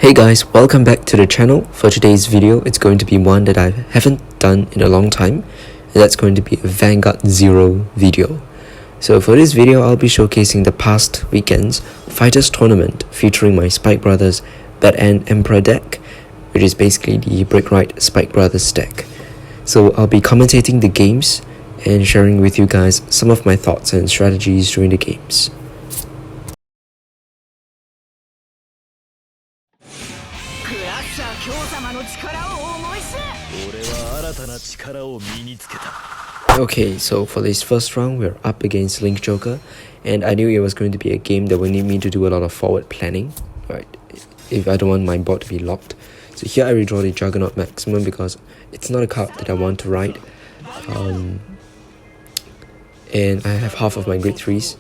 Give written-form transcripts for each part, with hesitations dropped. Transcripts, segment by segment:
Hey guys, welcome back to the channel. For today's video, it's going to be one that I haven't done in a long time, and that's going to be a Vanguard ZERO video. So for this video, I'll be showcasing the past weekend's Fighters tournament featuring my Spike Brothers Bad Emperor deck, which is basically the Brick Right Spike Brothers deck. So I'll be commentating the games and sharing with you guys some of my thoughts and strategies during the games. Okay, so for this first round, we're up against Ling Joker, and I knew it was going to be a game that would need me to do a lot of forward planning, right, if I don't want my board to be locked. So here I redraw the Juggernaut Maximum because it's not a card that I want to ride, and I have half of my grade 3s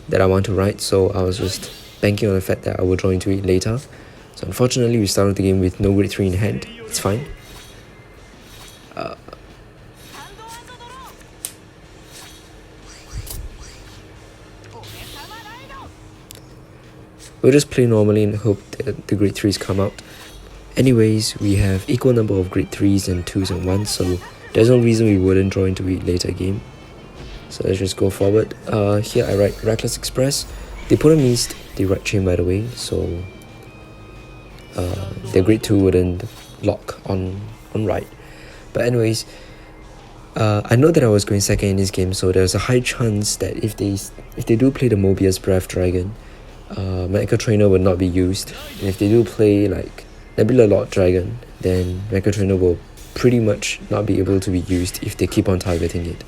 that I want to ride, so I was just banking on the fact that I will draw into it later. So unfortunately, we started the game with no grade 3 in hand. It's fine. We'll just play normally and hope that the grade 3s come out. Anyways, we have equal number of grade 3s and 2s and 1s, so there's no reason we wouldn't draw into it later game. So let's just go forward. Here I write Reckless Express. The opponent missed the right chain, by the way, so their grade 2 wouldn't lock on right. But anyways, I know that I was going second in this game, so there's a high chance that if they do play the Mobius Breath Dragon, Mecha Trainer will not be used. And if they do play like Nebula Lord Dragon, then Mecha Trainer will pretty much not be able to be used if they keep on targeting it.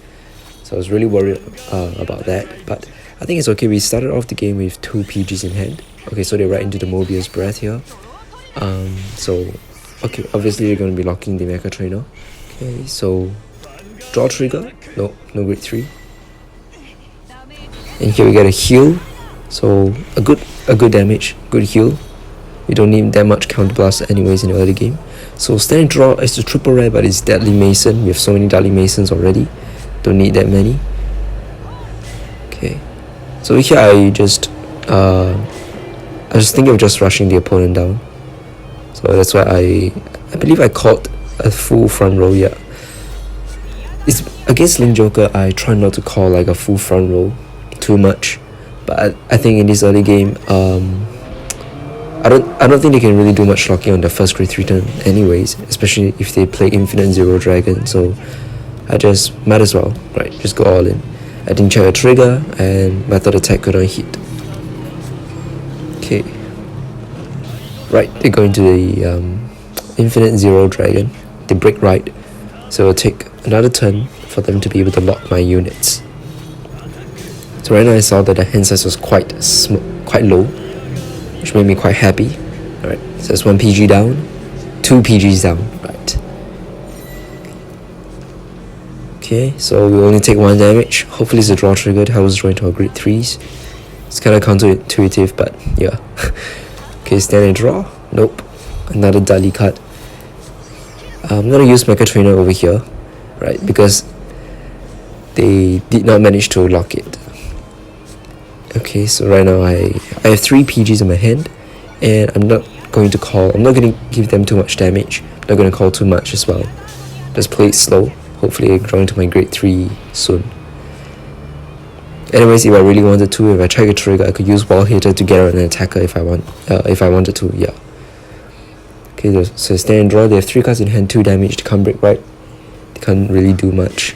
So I was really worried about that, but I think it's okay. We started off the game with 2 PGs in hand. Okay, so they're right into the Mobius Breath here. So okay, obviously they're going to be locking the Mecha Trainer. Okay, so draw trigger. No grade 3. And here we get a heal. So a good damage, good heal. We don't need that much counterblast anyways in the early game. So standing draw is the triple rare, but it's Deadly Mason. We have so many Deadly Masons already. Don't need that many. Okay. So here I was thinking of just rushing the opponent down. So that's why I believe I caught a full front row. Yeah. It's against Ling Joker. I try not to call like a full front row too much. But I think in this early game, I don't think they can really do much locking on the first grade 3 turn anyways, especially if they play Infinite Zero Dragon, so I just might as well, right, just go all in. I didn't check a trigger, and my third attack couldn't hit. Okay. Right, they go into the Infinite Zero Dragon, they break right, so it'll take another turn for them to be able to lock my units. So right now I saw that the hand size was quite low, which made me quite happy. Alright, so that's 1 PG down, 2 PGs down, right. Okay, so we only take 1 damage. Hopefully it's a draw trigger to help us draw into our grade 3s. It's kind of counterintuitive, but yeah. Okay, stand and draw. Nope, another Dali card. I'm gonna use Mecha Trainer over here, right, because they did not manage to lock it. Okay, so right now I have 3 PGs in my hand, and I'm not going to give them too much damage. I'm not going to call too much as well. Just play it slow. Hopefully I draw into my grade 3 soon. Anyways, if I really wanted to, if I check a trigger, I could use Wall Hitter to get out an attacker if I wanted to, yeah. Okay, so stand and draw. They have 3 cards in hand, 2 damage. They can't break right. They can't really do much.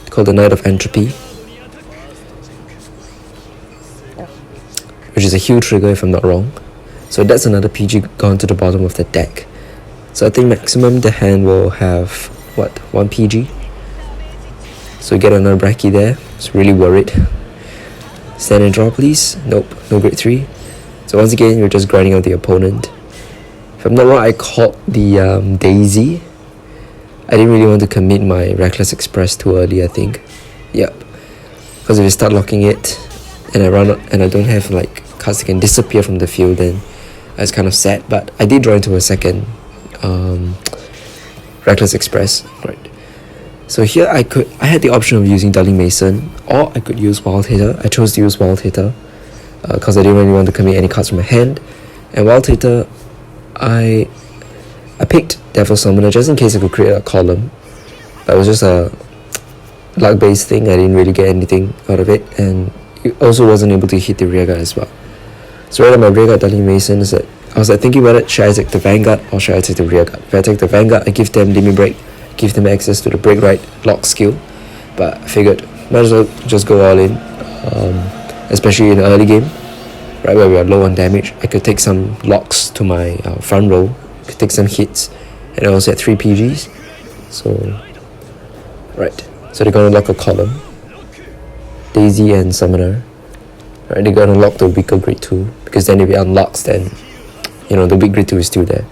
They call the Knight of Entropy, which is a heal trigger if I'm not wrong. So that's another PG gone to the bottom of the deck. So I think maximum the hand will have, what, 1 PG? So get another Bracky there. It's really worried. Stand and draw please. Nope, no grade 3. So once again, you're just grinding out the opponent. If I'm not wrong, I caught the Daisy. I didn't really want to commit my Reckless Express too early, I think. Yep. Because if you start locking it, and I run out and I don't have like cards that can disappear from the field, then that's kind of sad. But I did draw into a second Reckless Express, right. So here I had the option of using Darling Mason, or I could use Wild Hitter. I chose to use Wild Hitter because I didn't really want to commit any cards from my hand. And Wild Hitter I picked Devil Summoner just in case I could create a column. That was just a luck-based thing. I didn't really get anything out of it, and it also wasn't able to hit the rearguard as well. So right now my rearguard Dudley Mason is that I was like thinking about it, should I take the Vanguard or should I take the rearguard? If I take the Vanguard, I give them limit break, give them access to the break right lock skill, but I figured might as well just go all in, especially in the early game, right where we are low on damage. I could take some locks to my front row, could take some hits, and I also had 3 PGs, so right, so they're gonna lock a column, Daisy and Summoner. Right, they're gonna lock the weaker grade 2, because then if it unlocks, then you know the weak grade 2 is still there.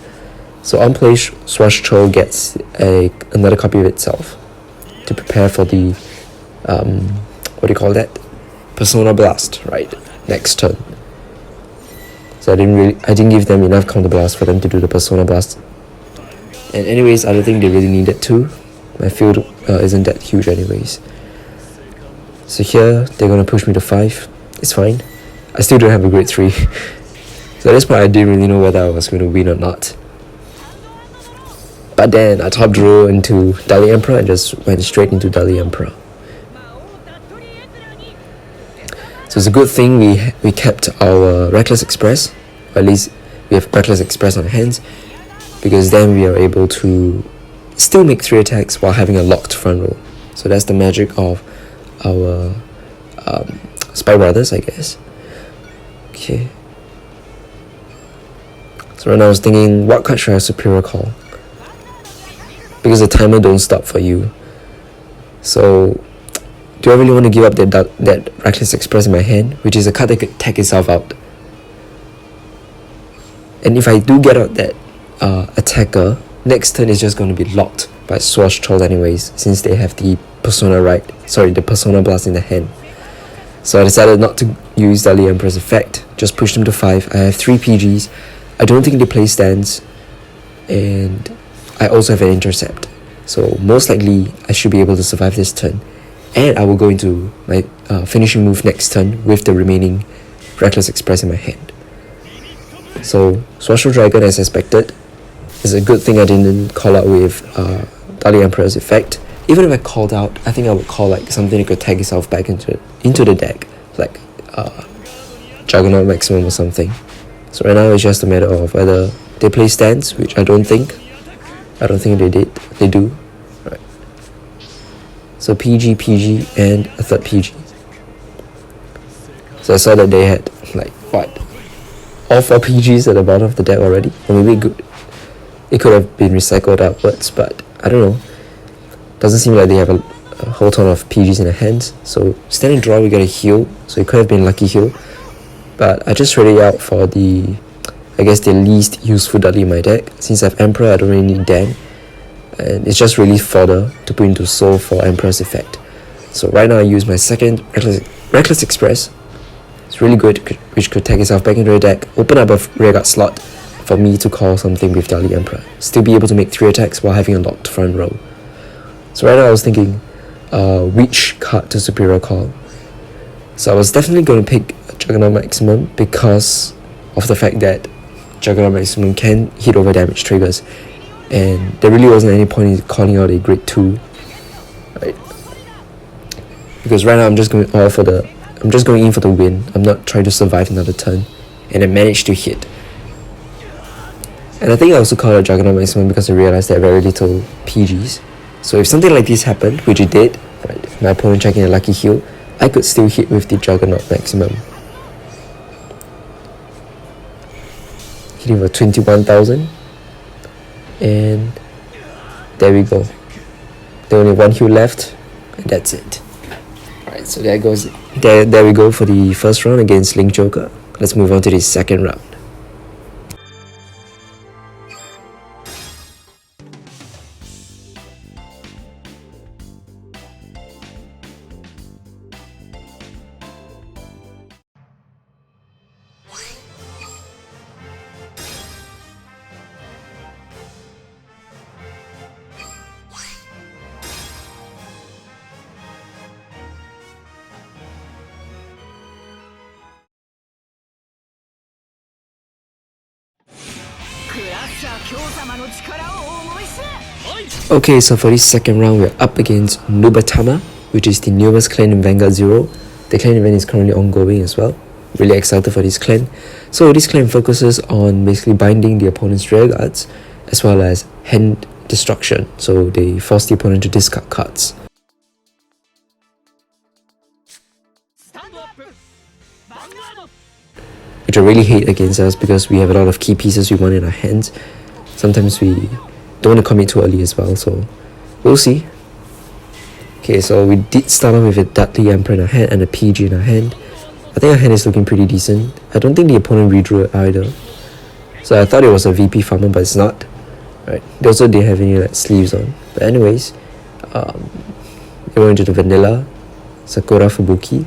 So on play, Schwarzschild gets another copy of itself to prepare for the what do you call that? Persona Blast, right? Next turn. So I didn't give them enough counter blast for them to do the Persona Blast. And anyways, I don't think they really needed to. My field isn't that huge anyways. So here they're gonna push me to 5. It's fine. I still don't have a grade 3. So at this point I didn't really know whether I was going to win or not. But then I top drew into Dali Emperor and just went straight into Dali Emperor. So it's a good thing we kept our Reckless Express, or at least we have Reckless Express on hands, because then we are able to still make 3 attacks while having a locked front row. So that's the magic of our Spy Brothers, I guess. Okay. So right now I was thinking, what card should I Superior Call? Because the timer don't stop for you. So, do I really want to give up that Reckless Express in my hand, which is a card that could take itself out? And if I do get out that attacker, next turn is just going to be locked by Schwarzschild anyways, since they have the the Persona Blast in the hand. So I decided not to use Dali Emperor's effect, just push them to 5. I have 3 PGs. I don't think they play stands, and I also have an intercept. So most likely I should be able to survive this turn. And I will go into my finishing move next turn with the remaining Reckless Express in my hand. So Schwarzschild Dragon, as expected, is a good thing I didn't call out with Dali Emperor's effect. Even if I called out, I think I would call like something that could tag itself back into the deck, like Juggernaut Maximum or something. So right now it's just a matter of whether they play stands, which I don't think they do. Right. So PG, and a third PG. So I saw that they had like all 4 PGs at the bottom of the deck already. Or maybe it could have been recycled outwards, but I don't know. Doesn't seem like they have a whole ton of PGs in their hands. So standing draw, we get a heal, so it could have been lucky heal. But I just ready out for the least useful Dudley in my deck. Since I have Emperor, I don't really need Dan, and it's just really fodder to put into Soul for Emperor's effect. So right now I use my second Reckless Express. It's really good, which could take itself back into the deck, open up a rearguard slot for me to call something with Dali Emperor. Still be able to make 3 attacks while having a locked front row. So right now I was thinking, which card to Superior Call. So I was definitely going to pick Juggernaut Maximum because of the fact that Juggernaut Maximum can hit over damage triggers, and there really wasn't any point in calling out a grade 2, right? Because right now I'm just going in for the win. I'm not trying to survive another turn, and I managed to hit. And I think I also called out Juggernaut Maximum because I realized that very little PGs. So if something like this happened, which it did, right, my opponent checking a lucky heal, I could still hit with the Juggernaut Maximum. Hitting for 21,000. And there we go. There's only 1 heal left, and that's it. Alright, so there we go for the first round against Ling Joker. Let's move on to the second round. Okay, so for this second round, we're up against Nouvelle, which is the newest clan in Vanguard ZERO. The clan event is currently ongoing as well. Really excited for this clan. So this clan focuses on basically binding the opponent's rear guards as well as hand destruction. So they force the opponent to discard cards. Which I really hate against us because we have a lot of key pieces we want in our hands. Sometimes we don't want to commit too early as well, so we'll see. Okay, so we did start off with a Dudley Emperor in our hand and a PG in our hand. I think our hand is looking pretty decent. I don't think the opponent redrew it either. So I thought it was a VP farmer, but it's not. Right. They also didn't have any like sleeves on. But anyways, we went into the vanilla, Sakura Fubuki.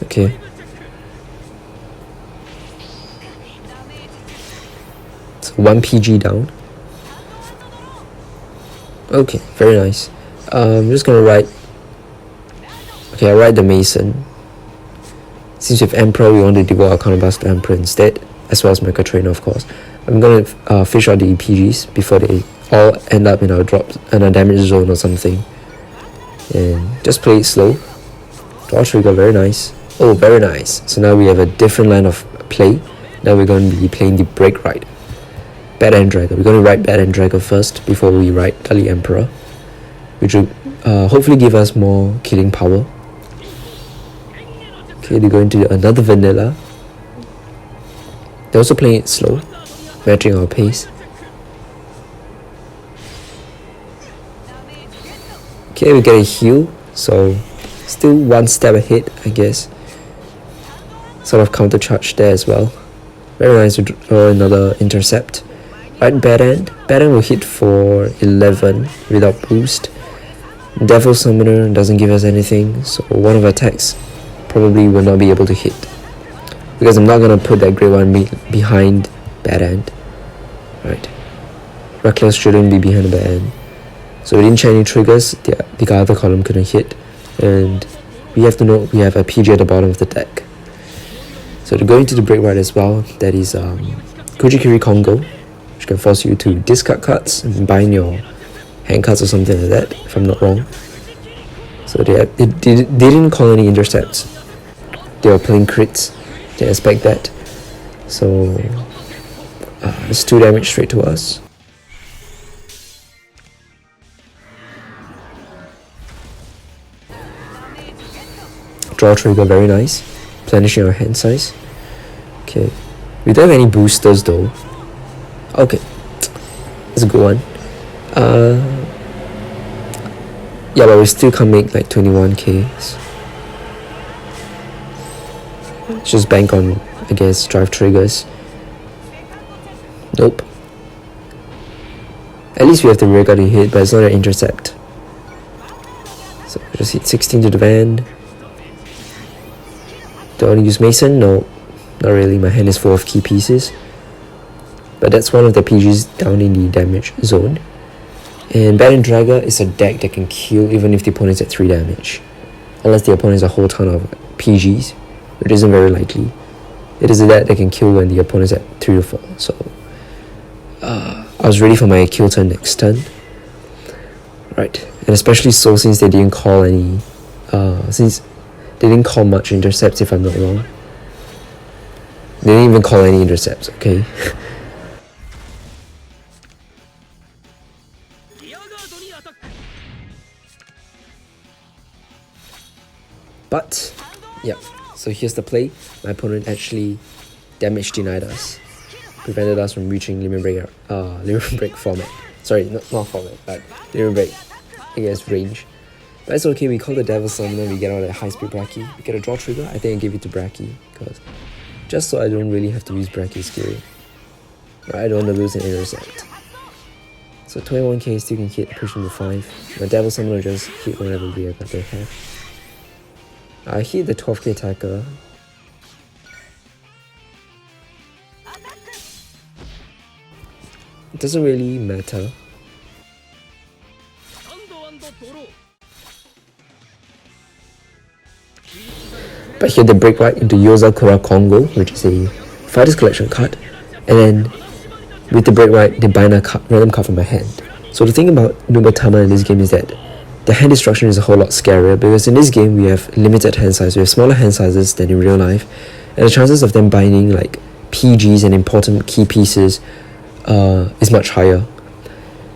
Okay. So 1 PG down. Okay, very nice. I'm just gonna write. Okay, I write the Mason. Since we have Emperor, we want to devote our counterblast to Emperor instead, as well as Mecha Trainer, of course. I'm gonna fish out the EPGs before they all end up in our drops and our damage zone or something. And just play it slow. Draw trigger, very nice. Oh, very nice. So now we have a different line of play. Now we're going to be playing the break ride. Bad End Dragger. We're going to write Bad End Dragger first before we write Dudley Emperor, which will hopefully give us more killing power. Okay, they go into another vanilla. They're also playing it slow, matching our pace. Okay, we get a heal, so still one step ahead, I guess. Sort of counter charge there as well. Very nice to draw another intercept. Right, Bad End. Bad End will hit for 11 without boost. Devil Summoner doesn't give us anything, so one of our attacks probably will not be able to hit. Because I'm not gonna put that Grey One behind Bad End. Right. Reckless shouldn't be behind the Bad End. So we didn't check any triggers, the other column couldn't hit. And we have to know we have a PG at the bottom of the deck. So to go into the break ride as well, that is Kujikiri Kongo, which can force you to discard cards and bind your hand cards or something like that, if I'm not wrong. So they didn't call any intercepts. They were playing crits. They expect that. So it's 2 damage straight to us. Draw trigger, very nice. Replenishing our hand size. Okay. We don't have any boosters though. Okay. That's a good one. Yeah, but we still can't make like 21k. Just bank on, I guess, drive triggers. Nope. At least we have the rear guard to hit, but it's not an intercept. So just hit 16 to the van. Do I want to use Mason? No, not really. My hand is full of key pieces. But that's one of the PGs down in the damage zone. And Bad End Dragger is a deck that can kill even if the opponent's at 3 damage. Unless the opponent has a whole ton of PGs, which isn't very likely. It is a deck that can kill when the opponent's at 3 or 4. So I was ready for my kill turn next turn. Right. And especially so since they didn't call any since they didn't call much intercepts, if I'm not wrong. They didn't even call any intercepts, okay? But, yeah, so here's the play. My opponent actually damage denied us. Prevented us from reaching limit break format. Sorry, not format, but limit break, I guess, range. But it's okay, we call the Devil Summoner, we get out a high speed Bracky. We get a draw trigger, I think I give it to Bracky, because just so I don't really have to use Bracky's skill. I don't want to lose an intercept. So 21k still can hit, push him to 5. My Devil Summoner just hit whatever rear guard they have. I hit the 12k attacker. It doesn't really matter. But here they break right into Yozakura Kongo, which is a Fighters Collection card, and then with the break right, they bind a random card from my hand. So the thing about Nubatama in this game is that the hand destruction is a whole lot scarier, because in this game we have limited hand size, we have smaller hand sizes than in real life, and the chances of them binding like PGs and important key pieces is much higher.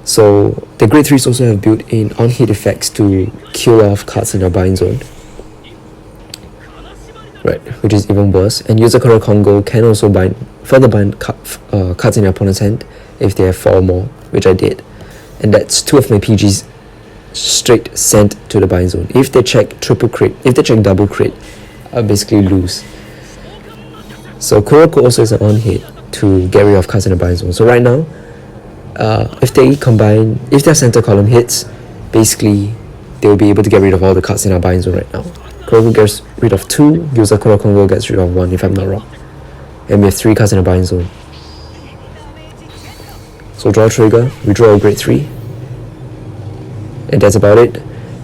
So the grade 3s also have built-in on-hit effects to kill off cards in their bind zone, right, which is even worse. And Yozakura Kongo can also further bind cards in their opponent's hand if they have 4 or more, which I did, and that's 2 of my PGs straight sent to the bind zone. If they check triple crit, if they check double crit, I basically lose. So Kuroko also is an on-hit to get rid of cards in the bind zone. So right now, if their center column hits, basically they will be able to get rid of all the cards in our bind zone right now. Kuroko gets rid of 2, Yozakura Kongo gets rid of 1 if I'm not wrong. And we have 3 cards in the bind zone. So draw trigger, we draw a grade 3. And that's about it.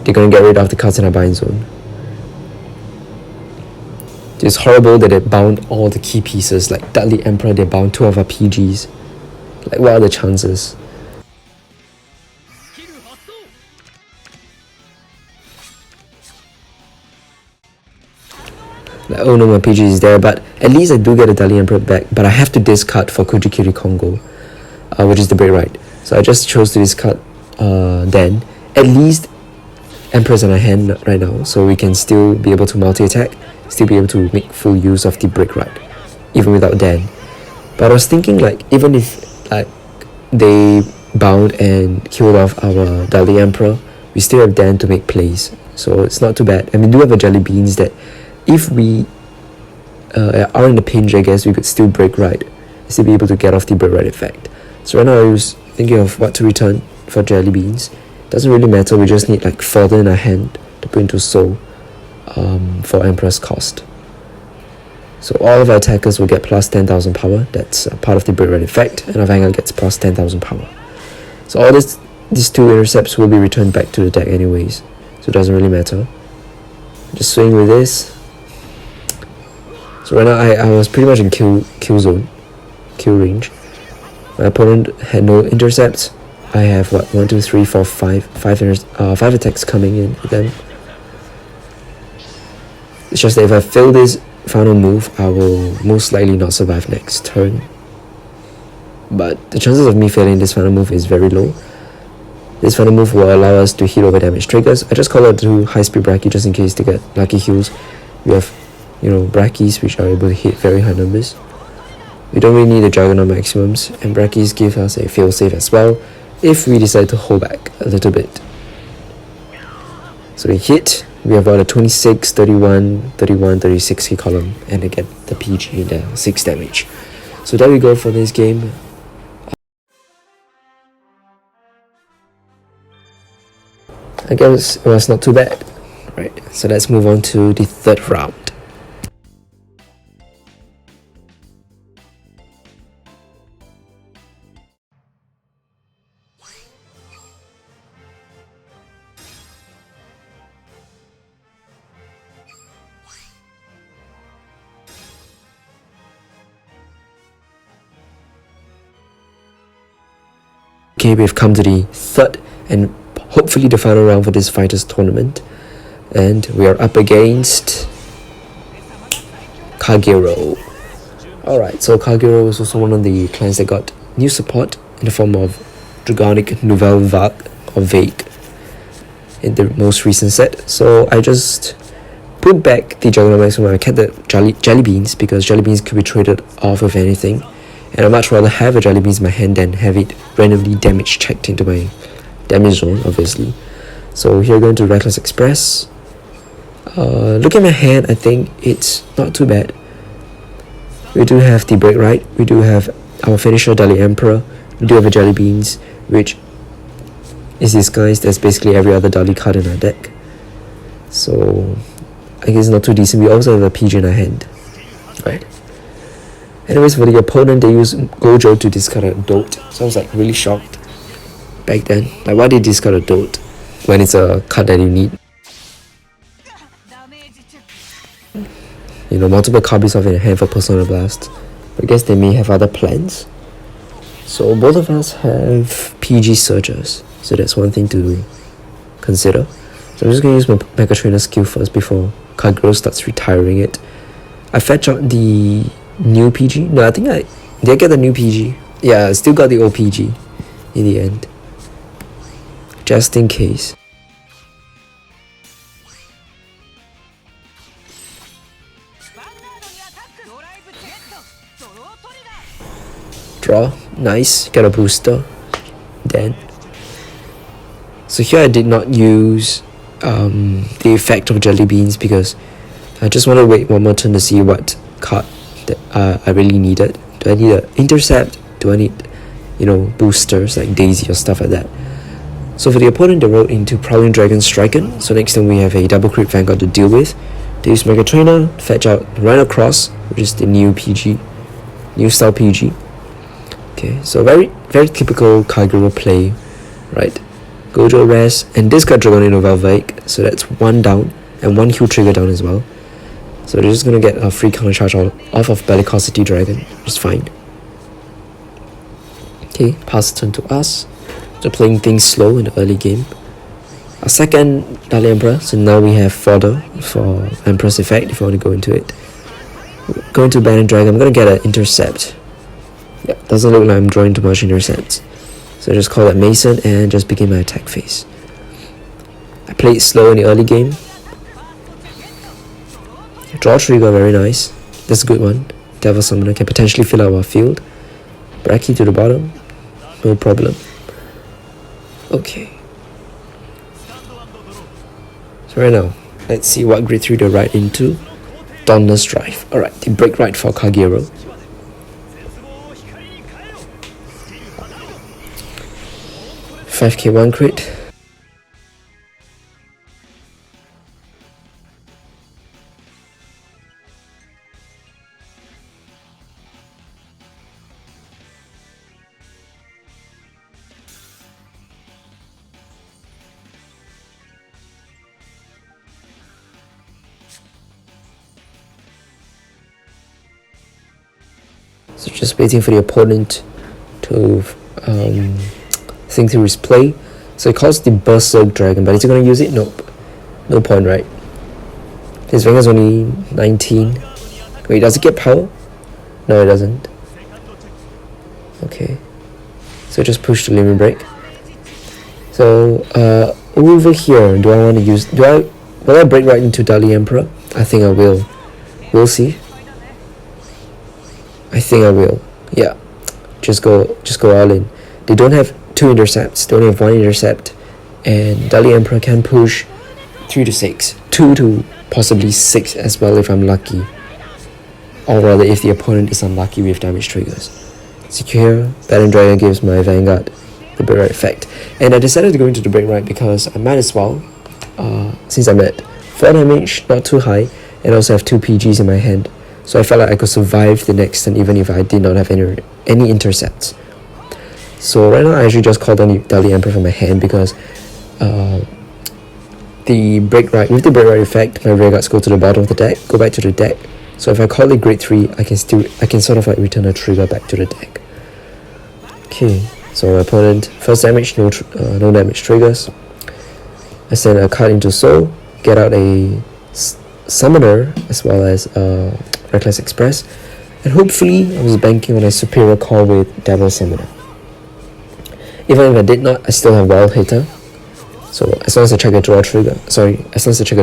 They're gonna get rid of the cards in our bind zone. It's horrible that they bound all the key pieces, like Dudley Emperor, they bound 2 of our PGs. Like, what are the chances? Like, oh no, my PG is there, but at least I do get a Dudley Emperor back, but I have to discard for Kujikiri Kongo, which is the break right. So I just chose to discard then. At least Emperor's on our hand right now, so we can still be able to multi-attack, still be able to make full use of the break right, even without Dan. But I was thinking, like, even if like they bound and killed off our Dudley Emperor, we still have Dan to make plays, so it's not too bad. And we do have a Jelly Beans that if we are in the pinch, I guess we could still break right, still be able to get off the break right effect. So right now I was thinking of what to return for Jelly Beans. Doesn't really matter, we just need like further in our hand to put into Soul for Emperor's cost. So all of our attackers will get plus 10,000 power, that's part of the break right effect, and our Vanguard gets plus 10,000 power. So all these 2 intercepts will be returned back to the deck anyways, so it doesn't really matter. Just swing with this. So right now I was pretty much in kill zone, kill range. My opponent had no intercepts. I have what, 1, 2, 3, 4, 5 attacks coming in with them. It's just that if I fail this final move, I will most likely not survive next turn. But the chances of me failing this final move is very low. This final move will allow us to heal over damage triggers. I just call out 2 high speed Brachy just in case they get lucky heals. We have, Brachys which are able to hit very high numbers. We don't really need the Juggernaut maximums, and Brachys give us a failsafe as well if we decide to hold back a little bit. So we hit, we have about a 26, 31, 31, 36 hit column, and I get the PG and the 6 damage. So there we go for this game. I guess it was not too bad. Right, so let's move on to the 3rd round. Okay, we've come to the 3rd and hopefully the final round for this fighters tournament, and we are up against Kagero. Alright, so Kagero is also one of the clans that got new support in the form of Dragonic Nouvelle Vague in the most recent set. So I just put back the Juggernaut maximum. I kept the jelly beans because jelly beans could be traded off with anything, and I'd much rather have a jelly beans in my hand than have it randomly damage checked into my damage zone, obviously. So here going to Reckless Express. Look at my hand, I think it's not too bad. We do have the break right, we do have our finisher Dudley Emperor, we do have a Jelly Beans, which is disguised as basically every other Dudley card in our deck. So I guess it's not too decent. We also have a PG in our hand. Right. Anyways, for the opponent, they use Gojo to discard a Dote. So I was like really shocked back then. Like, why did they discard a Dote when it's a card that you need? multiple copies of it in hand for Persona Blast. I guess they may have other plans. So both of us have PG Surgers, so that's one thing to consider. So I'm just gonna use my Mega Trainer skill first before Kagero starts retiring it. I fetch out the new PG. No, I think did I get the new PG? Yeah, I still got the old PG in the end, just in case. Draw, nice, get a booster. Then, so here I did not use the effect of Jelly Beans because I just want to wait one more turn to see what card that I really needed. Do I need an intercept? Do I need, boosters like Daisy or stuff like that? So for the opponent, they rolled into Prowling Dragon Striken. So next time we have a double crit Vanguard to deal with. They use Mega Trainer, fetch out Rhino Cross, which is the new PG, new style PG. Okay, so very typical Kagero play, right? Gojo rest and discard Dragon Nouvelle, so that's one down and one heal trigger down as well. So they're just gonna get a free counter charge off of Bellicosity Dragon, which is fine. Okay, pass turn to us. So playing things slow in the early game. Our second Dali Emperor, so now we have fodder for Emperor's effect if you want to go into it. Going to Banner Dragon, I'm gonna get an intercept. Yeah, doesn't look like I'm drawing too much intercepts. So I just call that Mason and just begin my attack phase. I played slow in the early game. Draw trigger, very nice. That's a good one. Devil Summoner can potentially fill out our field. Bracky to the bottom, no problem. Okay. So right now, let's see what grade 3 to ride into. Dauntless Drive. Alright, the break ride for Kagero. $5k 1 crit. So just waiting for the opponent to think through his play. So he calls the Berserk Dragon, but is he going to use it? Nope. No point, right? His Vanguard's only 19. Wait, does it get power? No, it doesn't. Okay. So just push the limit break. So over here, do I want to use? Will I break right into Dali Emperor? I think I will. We'll see. I think I will. Yeah. Just go all in. They don't have 2 intercepts. They only have 1 intercept, and Dali Emperor can push 3 to 6, 2 to possibly 6 as well if I'm lucky, or rather if the opponent is unlucky with damage triggers. Secure. Battling Dragon gives my Vanguard the break right effect, and I decided to go into the break right because I might as well, since I'm at 4 damage, not too high, and also have 2 PGs in my hand. So I felt like I could survive the next turn even if I did not have any intercepts. So right now I actually just called on the Dali Emperor from my hand because with the break right effect, my rear guards go to the bottom of the deck, go back to the deck. So if I call it grade 3, I can sort of like return a trigger back to the deck. Okay, so my opponent, first damage, no damage triggers. I send a card into Soul, get out a Summoner as well as Reckless Express, and hopefully I was banking on a superior call with Devil Summoner. Even if I did not, I still have Wild Hitter. So as long as I check a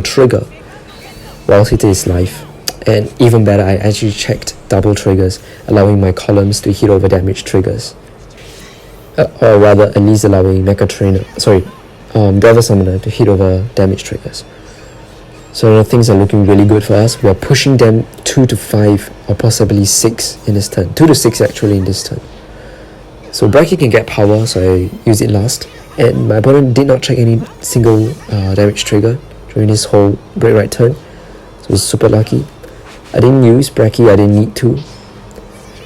trigger, Wild Hitter is life. And even better, I actually checked double triggers, allowing my columns to hit over damage triggers. Or rather, at least allowing Devil Summoner to hit over damage triggers. So things are looking really good for us. We are pushing them 2 to 5 or possibly 6 in this turn. 2 to 6 actually in this turn. So Bracky can get power, so I use it last. And my opponent did not check any single damage trigger during this whole break right turn. So it was super lucky. I didn't use Bracky, I didn't need to.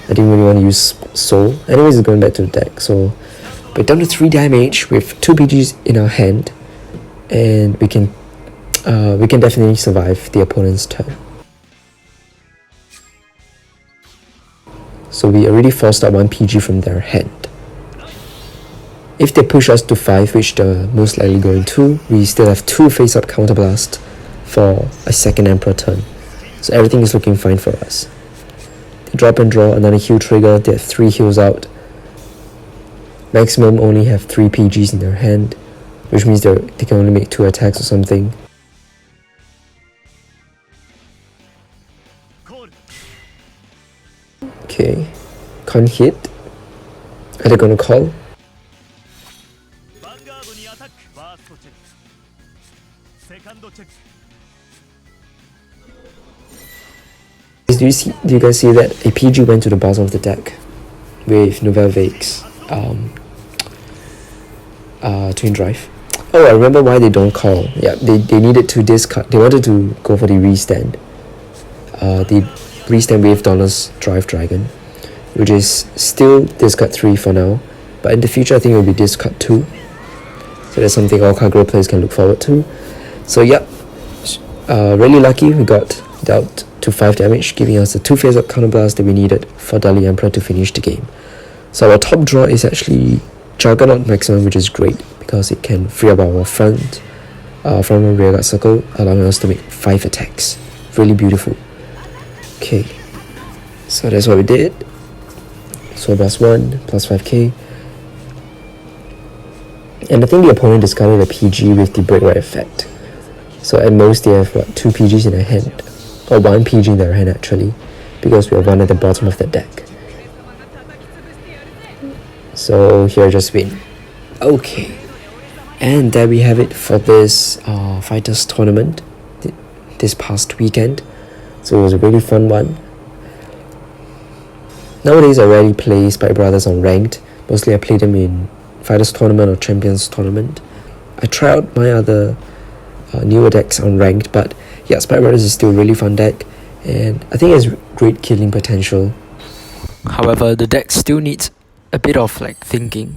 I didn't really want to use Soul. Anyways, it's going back to the deck. So we're down to 3 damage with 2 PGs in our hand. And we can definitely survive the opponent's turn. So we already forced out 1 PG from their hand. If they push us to 5, which they're most likely going to, we still have 2 face-up counterblast for a second Emperor turn. So everything is looking fine for us. They drop and draw another heal trigger, they have 3 heals out. Maximum only have 3 PGs in their hand, which means they can only make 2 attacks or something. Okay, can't hit. Are they gonna call? Do you guys see that a PG went to the bottom of the deck with Nouvelle Twin Drive? Oh, I remember why they don't call. Yeah, they needed to discard. They wanted to go for the restand. The restand with Donna's Drive Dragon, which is still discard 3 for now, but in the future I think it will be discard 2. So that's something all Kagero players can look forward to. So yeah, really lucky we got dealt to 5 damage, giving us the 2 face-up counterblast that we needed for Dali Emperor to finish the game. So our top draw is actually Juggernaut Maximum, which is great because it can free up our front and rear guard circle, allowing us to make 5 attacks. Really beautiful. Okay, so that's what we did. So +1, plus 5k. And I think the opponent discarded a PG with the break right effect. So at most they have 2 PGs in their hand, or 1 PG in their hand actually, because we have 1 at the bottom of the deck. So here just win. Okay, and there we have it for this Fighters tournament this past weekend. So it was a really fun one. Nowadays I rarely play Spike Brothers on ranked. Mostly I play them in Fighters tournament or Champions tournament. I try out my other newer decks on ranked, but yeah, Spike Brothers is still a really fun deck, and I think it has great killing potential. However, the deck still needs a bit of thinking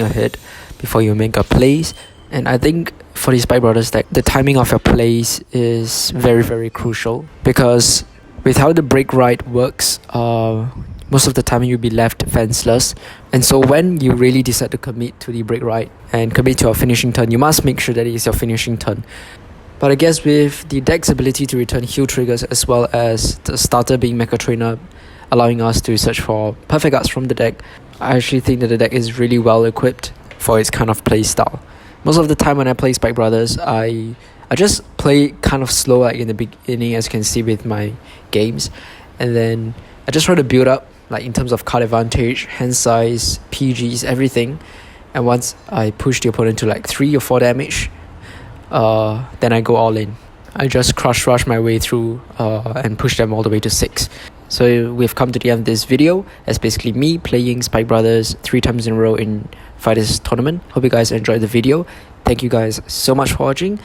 ahead before you make a plays, and I think for the Spike Brothers deck, the timing of your plays is very, very crucial, because with how the break right works, most of the time you'll be left defenseless, and so when you really decide to commit to the break right and commit to a finishing turn, you must make sure that it is your finishing turn. But I guess with the deck's ability to return heal triggers, as well as the starter being Mecha Trainer, allowing us to search for perfect guards from the deck, I actually think that the deck is really well equipped for its kind of play style. Most of the time when I play Spike Brothers, I just play kind of slow in the beginning, as you can see with my games, and then I just try to build up in terms of card advantage, hand size, PGs, everything. And once I push the opponent to 3 or 4 damage, then I go all in. I just crush rush my way through and push them all the way to 6. So we've come to the end of this video. That's basically me playing Spike Brothers 3 times in a row in Fighters tournament. Hope you guys enjoyed the video. Thank you guys so much for watching.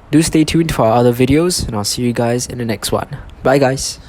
Do stay tuned for our other videos, and I'll see you guys in the next one. Bye guys.